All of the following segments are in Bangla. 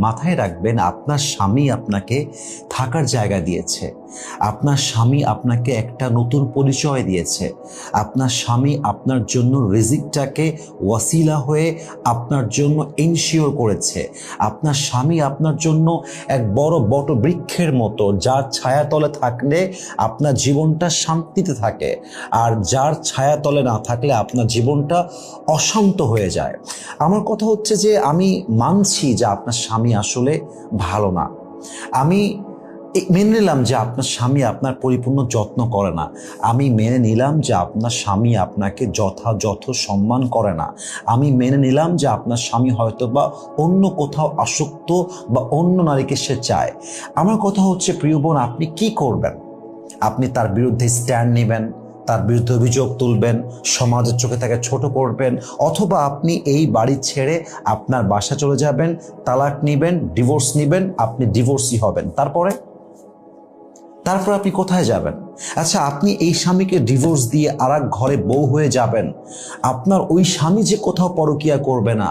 মাথায় রাখবেন, আপনার স্বামী আপনাকে থাকার জায়গা দিয়েছে, আপনার স্বামী আপনাকে একটা নতুন পরিচয় দিয়েছে, আপনার স্বামী আপনার জন্য রিজিকটাকে ওয়াসিলা হয়ে আপনার জন্য ইনশিওর করেছে। আপনার স্বামী আপনার জন্য এক বড় বট বৃক্ষের মতো, যার ছায়াতলে থাকলে আপনার জীবনটা শান্তিতে থাকে, আর যার ছায়াতলে না থাকলে আপনার জীবনটা অশান্ত হয়ে যায়। আমার কথা হচ্ছে যে আমি মানছি যে আপনার স্বামী আসলে ভালো না, আমি মেনে নিলাম যে আপনার স্বামী আপনার পরিপূর্ণ যত্ন করে না, আমি মেনে নিলাম যে আপনার স্বামী আপনাকে যথাযথ সম্মান করে না, আমি মেনে নিলাম যে আপনার স্বামী হয়তো বা অন্য কোথাও আসক্ত বা অন্য নারীকে সে চায়। আমার কথা হচ্ছে প্রিয় বোন, আপনি কি করবেন? আপনি তার বিরুদ্ধে স্ট্যান্ড নেবেন, তার বিরুদ্ধে অভিযোগ তুলবেন, সমাজের চোখে তাকে ছোট করবেন, অথবা আপনি এই বাড়ি ছেড়ে আপনার বাসা চলে যাবেন, তালাক নেবেন, ডিভোর্স নেবেন, আপনি ডিভোর্সই হবেন। তারপর আপনি কোথায় যাবেন? আচ্ছা, আপনি এই স্বামীকে ডিভোর্স দিয়ে আরেক ঘরে বউ হয়ে যাবেন, আপনার ওই স্বামী যে কোথাও পরকীয়া করবে না,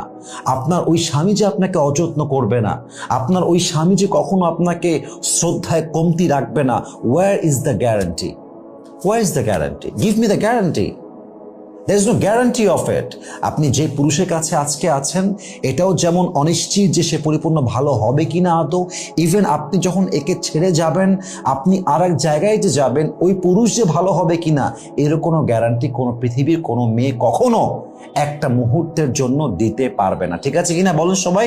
আপনার ওই স্বামী যে আপনাকে অযত্ন করবে না, আপনার ওই স্বামী যে কখনো আপনাকে শ্রদ্ধায় কমতি রাখবে না, where is the guarantee? Where is the guarantee? Give me the guarantee. There is no guarantee of it. আপনি যে পুরুষের কাছে আজকে আছেন, এটাও যেমন অনিশ্চিত যে সে পরিপূর্ণ ভালো হবে কিনা আদৌ। ইভেন আপনি যখন একে ছেড়ে যাবেন, আপনি আর এক জায়গায় যে যাবেন, ওই পুরুষ যে ভালো হবে কিনা, এর কোনো গ্যারান্টি কোনো পৃথিবীর কোনো মেয়ে কখনো একটা মুহূর্তের জন্য দিতে পারবে না। ঠিক আছে কিনা বলুন সবাই?